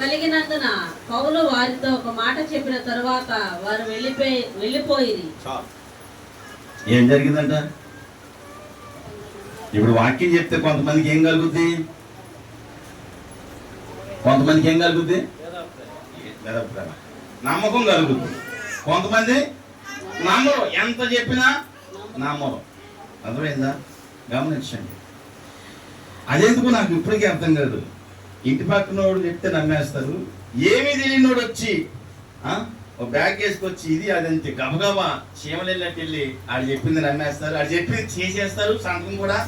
కలిగినందున పౌలు వారితో ఒక మాట చెప్పిన తరువాత వారు వెళ్ళిపోయిరి. ఏం జరిగిందంట? ఇప్పుడు వాక్యం చెప్తే కొంతమందికి ఏం కలుగుద్ది? కొంతమందికి ఏం కలుగుద్ది? నమ్మకం కలుగుద్ది. కొంతమంది నమ్మరు, ఎంత చెప్పినా నమ్మరు. అర్థమైందా? గమనించండి. అదెందుకు నాకు ఇప్పటికీ అర్థం కాదు. ఇంటి పక్కనోడు చెప్తే నమ్మేస్తారు. ఏమీ తెలియనోడు వచ్చి ఒక బ్యాగ్ వేసుకొచ్చి ఇది అదంతే గబగబా చీమలు వెళ్ళినట్టు వెళ్ళి ఆడు చెప్పింది నమ్మేస్తారు, ఆడు చెప్పింది చేసేస్తారు, సంతకం కూడా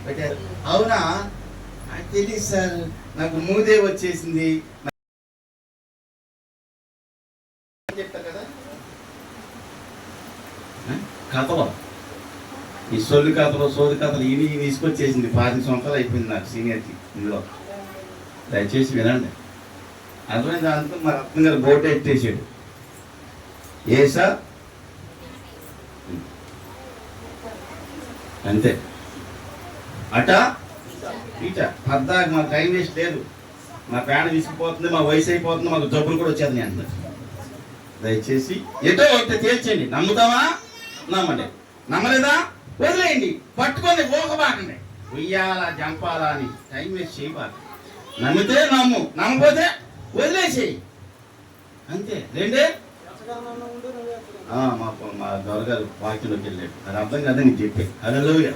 పెట్టారు. అవునా, నాకు తెలియదు సార్, నాకు మూదే వచ్చేసింది చెప్తారు కదా. కథలు, ఈ సొల్లు కథలు, సోది కథలు ఇవి తీసుకొచ్చేసింది. 10 సంవత్సరాలు అయిపోయింది నాకు సీనియర్కి ఇందులో. దయచేసి వినండి. అర్థమైంది? దాంతో మా రత్న గారు బోట్ ఎత్తేసాడు. ఏసా అంతే, అట ఇట పద్దాక. మాకు టైం వేస్ట్ లేదు. మా పేడ విసిగిపోతుంది, మా వయసు అయిపోతుంది, మాకు జబ్బులు కూడా వచ్చేది అంటున్నారు. దయచేసి ఎటో ఒకటి తేల్చండి. నమ్ముతావా? నమ్మండి. నమ్మలేదా? వదిలేయండి. పట్టుకొని పోకబాకండి. ఉయ్యాలా జంపాలా అని టైం వేస్ట్ చేయబాక. నమ్మితే నమ్ము, నమ్మకపోతే వదిలేసేయి, అంతే. రెండే. మా దొరగారు వాక్యంలోకి వెళ్ళాడు. అది అర్థం కదా నీకు చెప్పే. హల్లెలూయా.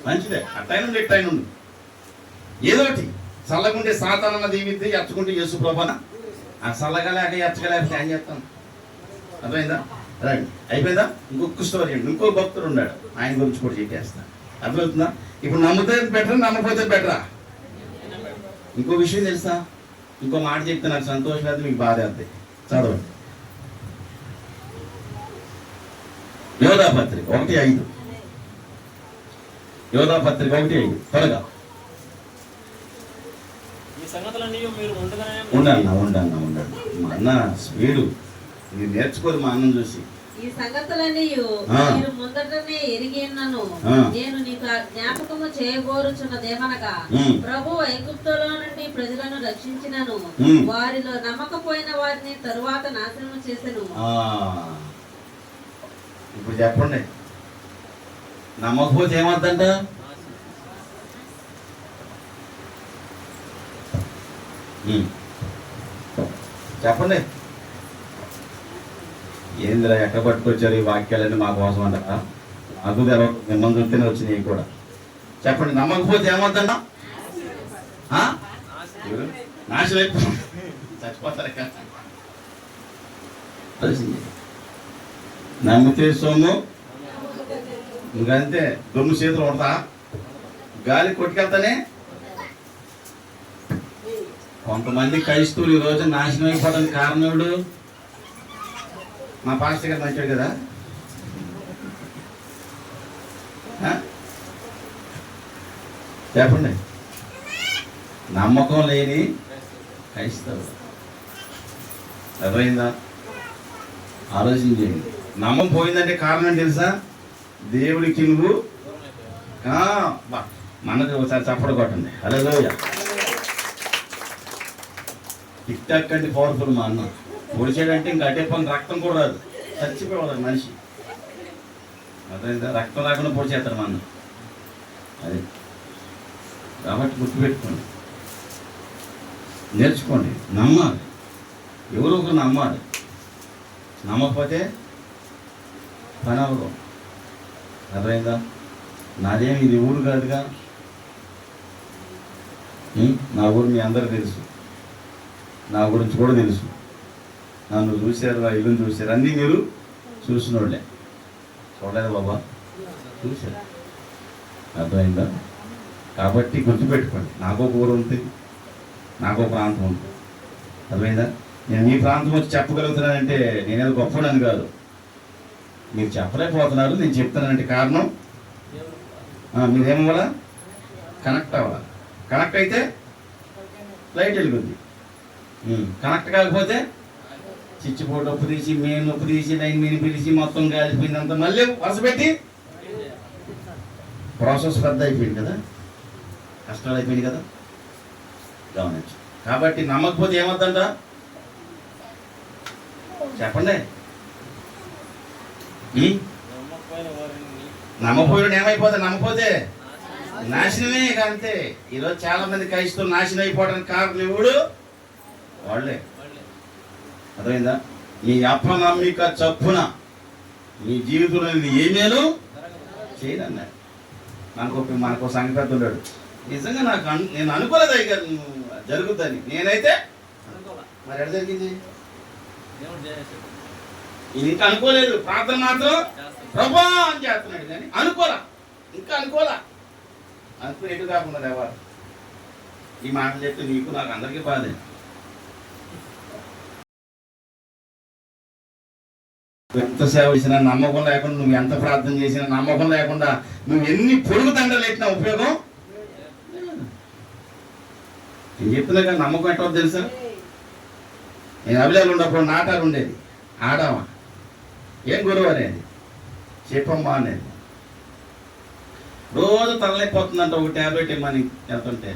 మంచిదే, అట్టైనండి ఇట్టైనండు. ఏదోటి చల్లకుంటే సాతానన్న దీవిద్ది, ఎచ్చకుంటే యేసు ప్రభాన. ఆ చల్లగా లేక ఎచ్చగలేకపోతే ఏం చేస్తాను? అర్థమైందా? రండి, అయిపోయిందా? ఇంకొక స్టోరీ అండి. ఇంకో భక్తుడు ఉన్నాడు, ఆయన గురించి కూడా చెప్పేస్తాను. అర్థమవుతుందా? ఇప్పుడు నమ్మితే బెటరా, నమ్మకపోతే బెటరా? ఇంకో విషయం తెలుసా? ఇంకో మాట చెప్తే నాకు సంతోషం లేదు, మీకు బాధ అవుతుంది. చదవండి. యోధాపత్రిక 1:5. యోధాపత్రిక 1:5 త్వరగా. సంగతులన్నీ మీరు ఉండగానే ఉండన్నా మా అన్న స్పీడు ఇది నేర్చుకోరు మా అన్నం చూసి. ఈ సంగతులన్నీ మీరు ముందటనే ఎరిగి ఉన్నాను. నేను నీకు జ్ఞాపకము చేయబోరుచున్నదేమనగా ప్రభు ఐగుప్తులో నుండి ప్రజలను రక్షించినను, వారిలో నమ్మకపోయిన వారిని తరువాత నాశనం చేసెను. ఇప్పుడు చెప్పండి, నమ్మకపోతే ఏమద్దంట? చెప్పండి. ఏందిరా ఎక్కడ పట్టుకొచ్చారు ఈ వాక్యాలన్నీ మా కోసం అంటారా? నాకు తెలవదు, మిమ్మల్ని చూస్తేనే వచ్చినాయి కూడా. చెప్పండి, నమ్మకపోతే ఏమవుతుందా? నాశనం అయిపో చచ్చిపోతారు కదా. నమ్మితే సొమ్ము ఇంకంతే, దుమ్ము చేతులు కొడతా, గాలి కొట్టుకెళ్తానే. కొంతమంది క్రైస్తవులు ఈ రోజు నాశనం అయిపోవడానికి కారణం మా పాస్టర్ గారు మంచివాడు కదా. చెప్పండి, నమ్మకం లేని క్రైస్తవులు. అర్థమైందా? ఆలోచించేయండి. నమ్మకం పోయిందంటే కారణం తెలుసా? దేవుడికి నువ్వు మనకు ఒకసారి చప్పడు కొట్టండి. హల్లెలూయా. టిక్ టాక్ అంటే పవర్ఫుల్. మా అన్న పొడిచాడంటే ఇంకా అటే పని రక్తం కూడా రాదు, చచ్చిపోవాలి మనిషి. అర్థమైందా? రక్తం రాకుండా పొడిచేస్తాడు మా అన్న. అది కాబట్టి గుర్తుపెట్టుకోండి, నేర్చుకోండి, నమ్మాలి. ఎవరో ఒకరు నమ్మాలి. నమ్మకపోతే పని అవ్వదు. అర్థమైందా? నాదేమి ఇది ఊరు కాదుగా. నా ఊరు మీ అందరూ తెలుసు, నా గురించి కూడా తెలుసు. నన్ను చూశారు, ఆ ఇల్లుని చూశారు, అన్నీ మీరు చూసినోళ్ళే. చూడలేదు బాబా, చూశారు. అర్థమైందా? కాబట్టి గుర్తుపెట్టుకోండి, నాకు ఒక ఊరు ఉంటుంది, నాకు ఒక ప్రాంతం ఉంటుంది. అర్థమైందా? నేను మీ ప్రాంతం వచ్చి చెప్పగలుగుతున్నానంటే నేనేదో గొప్పడని కాదు, మీరు చెప్పలేకపోతున్నారు. నేను చెప్తున్నానంటే కారణం మీరేమవ్వాలా? కనెక్ట్ అవ్వాలి. కనెక్ట్ అయితే లైట్ వెలుగుద్ది. కనెక్ట్ కాకపోతే చిచ్చిపోటు ఉప్పు తీసి, మెయిన్ ఉప్పు తీసి, లైన్ మీని పిలిచి మొత్తం కాలిపోయిందంతా మళ్ళీ వరుస పెట్టి ప్రాసెస్ పెద్ద అయిపోయింది కదా, కష్టాలు అయిపోయింది కదా. గమనించు. కాబట్టి నమ్మకపోతే ఏమవుతుందంట? చెప్పండి. నమ్మపోయాడు ఏమైపోతే? నమ్మపోతే నాశనమే. ఇక అంతే. ఈరోజు చాలా మంది క్రైస్తవులు నాశనం అయిపోవడానికి కారణం ఎవడు? వాళ్ళే. అర్థమైందా? నీ అపనమ్మిక చప్పున నీ జీవితంలో ఏమేను చేయనన్నాడు. మనకు సంగతి ఉన్నాడు. నిజంగా నేను అనుకోలేదు అయ్యా జరుగుద్దని. నేనైతే మరి ఎక్కడ జరిగింది? ఇది ఇంకా అనుకోలేదు. ప్రార్థన మాత్రం ప్రభా అని చేస్తున్నాడు కానీ అనుకోలా, ఇంకా అనుకోలా. అనుకుని ఎటు కాకుండా ఎవరు ఈ మాటలు చెప్తే నీకు నాకు అందరికీ బాధే. ఎంత సేవ చేసినా నమ్మకం లేకుండా, నువ్వు ఎంత ప్రార్థన చేసినా నమ్మకం లేకుండా, నువ్వు ఎన్ని పొరుగు దండలు ఎట్టినా ఉపయోగం. నేను చెప్తున్నా కానీ నమ్మకం ఎట్టో తెలుసా? నేను అభిలాలు ఉన్నప్పుడు నాటాలు ఉండేది. ఆడామా ఏం గురువు అనేది, చెప్పమ్మా అనేది. రోజు తలనైపోతుందంట, ఒక ట్యాబ్లెట్ ఇమ్మని వెళ్తుంటే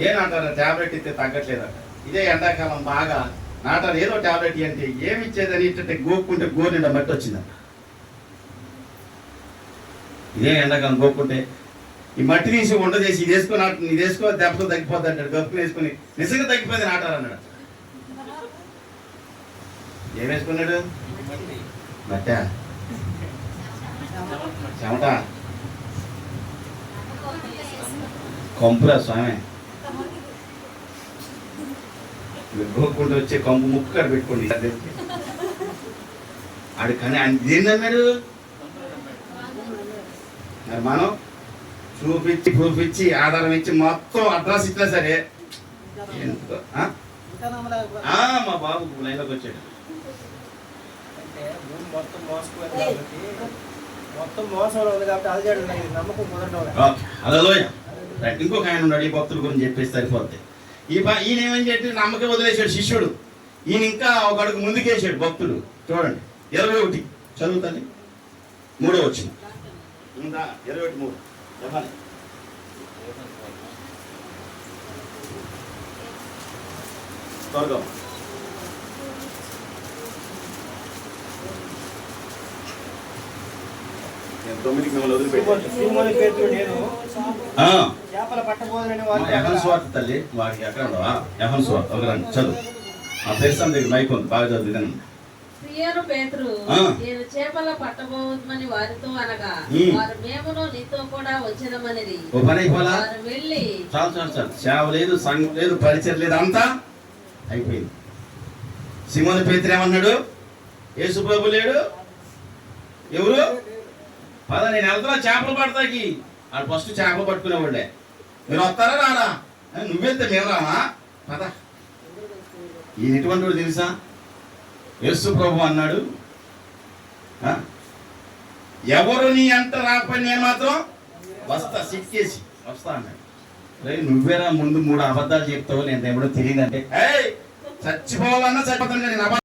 ఏనంటారా? ట్యాబ్లెట్ ఇస్తే తగ్గట్లేదట. ఇదే ఎండాకాలం బాగా నాటారు, ఏదో ట్యాబ్లెట్ అంటే ఏమి ఇచ్చేదని ఇట్టే గోక్కుంటే గోనిండా మట్టి వచ్చిందంట. ఇదే ఎండాకాలం గోక్కుంటే ఈ మట్టి తీసి వంట చేసి ఇది వేసుకొని ఇది వేసుకో దెబ్బతో తగ్గిపోద్ది అంటాడు. గప్పులు వేసుకొని నిజంగా తగ్గిపోయింది నాటారన్నాడు. ఏం వేసుకున్నాడు? మట్ట చెమట కొంపురా స్వామి. గోక్కుంటూ వచ్చే కొంపు ముక్కు కాడ పెట్టుకోండి ఆడు. కానీ ఆయన దేని నమ్మాడు? మరి మనం చూపించి ప్రూఫ్ ఇచ్చి ఆధారం ఇచ్చి మొత్తం అడ్రస్ ఇచ్చినా సరే ఎందుకో. మా బాబు లైన్లోకి వచ్చాడు. మొత్తం మోసంలో ఉంది కాబట్టి అలజడి నమ్మకం కుదరడం. హల్లెలూయా. ఇంకొక ఆయన ఉన్నాడు, ఈ భక్తుల గురించి చెప్పేసి సరిపోద్ది. ఈయన ఏమని చెప్పి నమ్మకం వదిలేశాడు శిష్యుడు. ఈయన ఇంకా ఒక అడుగు ముందుకేసాడు భక్తుడు. చూడండి 21 చదువుతాను, 3వ వచనం. 21:3 చెప్పాలి. త్వరగా. నేను 9కి మిమ్మల్ని వదిలిపెట్టాను. సీమోను పేతురు నేను ఆ, చేపల పట్టబోదనని వారితో యెహోవా స్వార్థ తల్లి వాడికి ఎక్కడ యెహోవా స్వార్థ ఒక రండి చదువు. ఆ పేరు దగ్గర మైక్ ఉంది, బాగా చదువు. సీమోను పేతురు ఆ. నేను చేపల పట్టబోవద్దని వారితో అనగా వారు మేమును నీతో కూడా వచ్చేదమనిది. ఓ పని అయిపోలా, వారు వెళ్ళి చాలు చాలు చాలు. సేవ లేదు, సంఘం లేదు, పరిచయం లేదు, అంతా అయిపోయింది. సీమోను పేతురు ఏమన్నాడు? యేసు ప్రభు లేడు, ఎవరు పద నేను వెళ్తున్నా చేపలు పడతాకి. ఆడు ఫస్ట్ చేపలు పట్టుకునేవాళ్ళే. మీరు వస్తారా రారా? నువ్వెళ్తే మేము రామా? పద. ఈయన ఎటువంటి వాడు తెలుసా? యేసు ప్రభు అన్నాడు, ఎవరు నీ అంట రాకపోయి నేను మాత్రం వస్తా, సిక్కేసి వస్తా అన్నాడు. నువ్వేరా ముందు 3 అబద్ధాలు చెప్తావు, నేను ఎప్పుడో తెలియదంటే చచ్చిపోవాలన్నా చచ్చిపోతాను. నేను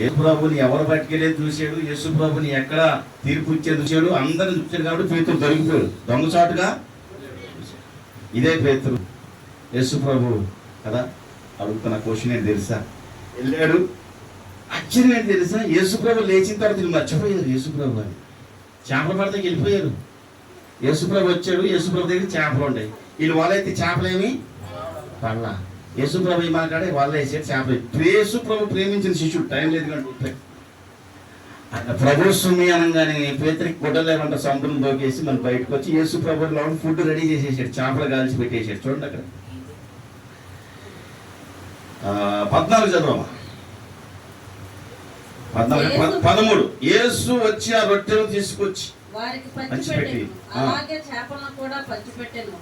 యేసు ప్రభుని ఎవరు పట్టుకెళ్ళేది చూశాడు, యేసు ప్రభుని ఎక్కడ తీర్పు ఇచ్చేది చూశాడు, అందరిని చూశాడు. కాబట్టి పేతురు దొరికిపోయాడు, దొంగచాటుగా. ఇదే పేతురు యేసు ప్రభు కదా. అడుగుతున్న క్వశ్చన్ ఏంటి తెలుసా? వెళ్ళాడు, ఆశ్చర్యం ఏంటి తెలుసా? యేసు ప్రభు లేచిన తర్వాత వీళ్ళు మర్చిపోయారు యేసు ప్రభు అని. చేపల పడతాకి వెళ్ళిపోయారు. యేసు ప్రభు వచ్చాడు, యేసు ప్రభు దగ్గర చేపలు ఉంటాయి. వీళ్ళు వాళ్ళైతే చేపలేమి పడలా. యేసు ప్రభు మాట్లాడే వాళ్ళు వేసాడు చేపలు. యేసు ప్రభు ప్రేమించిన శిష్యుడు, టైం లేదు కంటే ప్రభు సుమి అనగానే పేతురికి గుడ్డలేమంట సముద్రం దోకేసి మనం బయటకు వచ్చి యేసు ప్రభు ఫుడ్ రెడీ చేసేసాడు, చేపలు కాల్చి పెట్టేసాడు. చూడండి అక్కడ 14 చదవమా. 13 యేసు వచ్చి ఆ రొట్టెలు తీసుకొచ్చి వారికి పంచిపెట్టెను, అలాగే చేపలను కూడా పంచిపెట్టెను.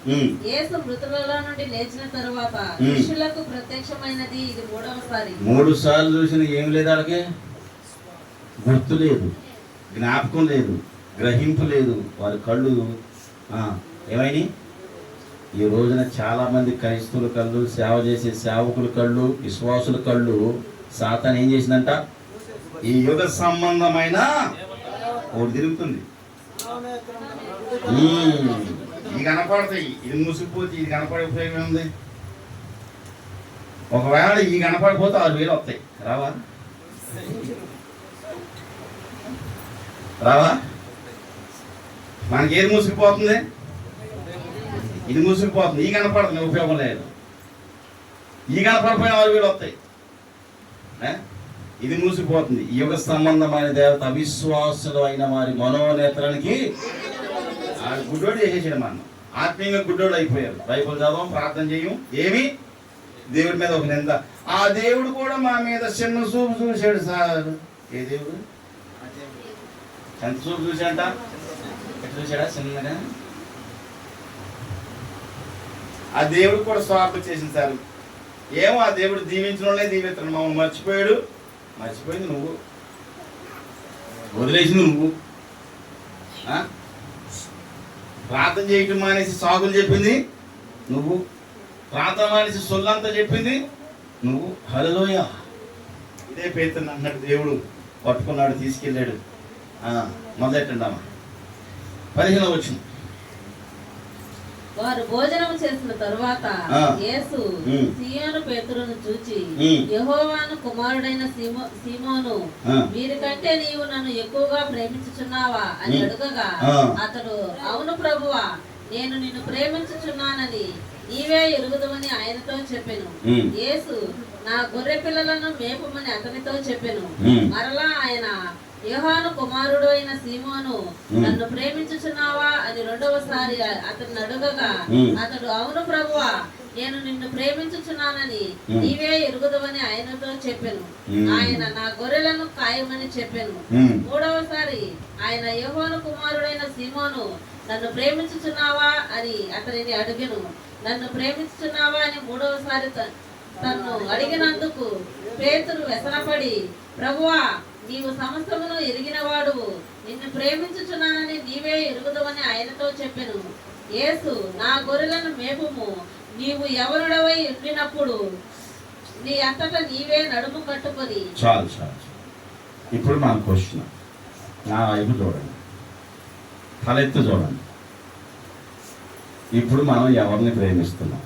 యేసు మృతులలో నుండి లేచిన తరువాత శిష్యులకు ప్రత్యక్షమైనది ఇది 3వసారి. 3 సార్లు చూసిన ఏం లేదు, అలాగే గుర్తు లేదు, జ్ఞాపకం లేదు, గ్రహింపు లేదు. వారి కళ్ళు ఏమైనా. ఈ రోజున చాలా మంది క్రైస్తవుల కళ్ళు, సేవ చేసే సేవకుల కళ్ళు, విశ్వాసుల కళ్ళు సాతాను ఏం చేసిందంట? ఈ యుగ సంబంధమైన ఒకటి తిరుగుతుంది. ఇది కనపడతాయి, ఇది మూసుకుపోతే ఇది కనపడే ఉపయోగం ఉంది. ఒకవేళ ఈ కనపడిపోతే 6,000 వస్తాయి. రావా రావా? మనకి ఏది మూసుకుపోతుంది? ఇది మూసుకుపోతుంది. ఈ కనపడుతుంది, ఉపయోగం లేదు. ఈ కనపడిపోయిన 6,000 వస్తాయి. ఇది మూసిపోతుంది. ఈ యుగ సంబంధమైన దేవత అవిశ్వాసులు అయిన వారి మనోనేత్రానికి గుడ్డోడు చేసేసాడు. మనం ఆత్మీయంగా గుడ్డోడు అయిపోయారు. బైబిల్ చదవం, ప్రార్థన చేయం, ఏమి దేవుడి మీద ఒక నింద. ఆ దేవుడు కూడా మా మీద చిన్న చూపు చూశాడు సార్. ఏ దేవుడు? ఎంత చూపు చూశాడంట? ఎట్లా చూశాడా? చిన్నగా. ఆ దేవుడు కూడా స్వార్థం చేసింది సార్. ఏమో ఆ దేవుడు దీవించిన వాళ్ళే దీవిస్తున్నాడు. మమ్మల్ని మర్చిపోయాడు. మర్చిపోయింది నువ్వు, వదిలేసింది నువ్వు. ప్రార్థన చేయటం మానేసి సాగులు చెప్పింది నువ్వు, ప్రార్థన మానేసి సొల్లంతా చెప్పింది నువ్వు. హల్లెలూయా. ఇదే పేతురు అన్నట్టు దేవుడు పట్టుకున్నాడు, తీసుకెళ్ళాడు. మొదలెట్టండి అమ్మా. 15వ వచనం. వారు భోజనం చేసిన తరువాత యేసు సీమోను పేతురును చూచి, యెహోవాను కుమారుడైన సీమోను, వీరికంటే నీవు నన్ను ఎక్కువగా ప్రేమించుచున్నావా అని అడుగగా అతడు, అవును ప్రభువా, నేను నిన్ను ప్రేమించుచున్నానని నీవే ఎరుగుదవని ఆయనతో చెప్పెను. యేసు, నా గొర్రె పిల్లలను మేపమని అతనితో చెప్పెను. మరలా ఆయన, యోహాను కుమారుడు అయిన సీమోను, నన్ను ప్రేమించుచున్నావా అని 2వసారి అతన్ని అడుగగా అతడు, అవును ప్రభువా, నేను నిన్ను ప్రేమించుచున్నానని నీవే ఎరుగుదవని ఆయనతో చెప్పెను. ఆయన, నా గొర్రెలను కాయమని చెప్పెను. 3వసారి ఆయన, యోహాను కుమారుడైన సీమోను, నన్ను ప్రేమించుచున్నావా అని అతనిని అడిగెను. నన్ను ప్రేమించుచున్నావా అని 3వసారి తన్ను అడిగినందుకు పేతురు వ్యసనపడి, ప్రభువా, నీవు సమస్తమును ఎరిగిన వాడువు, నిన్ను ప్రేమించుచున్నానని నీవే ఎరుగుదవని ఆయనతో చెప్పెను. యేసు, నా గొర్రెలను మేపుము, నీవు యవనుడవై ఉండినప్పుడు నీ అంతటా నీవే నడుము కట్టుకొని. చాలు చాలు చాలు. ఇప్పుడు మన క్వశ్చన్, నా వైపు చూడండి, తలెత్తు చూడండి. ఇప్పుడు మనం ఎవరిని ప్రేమిస్తున్నాం?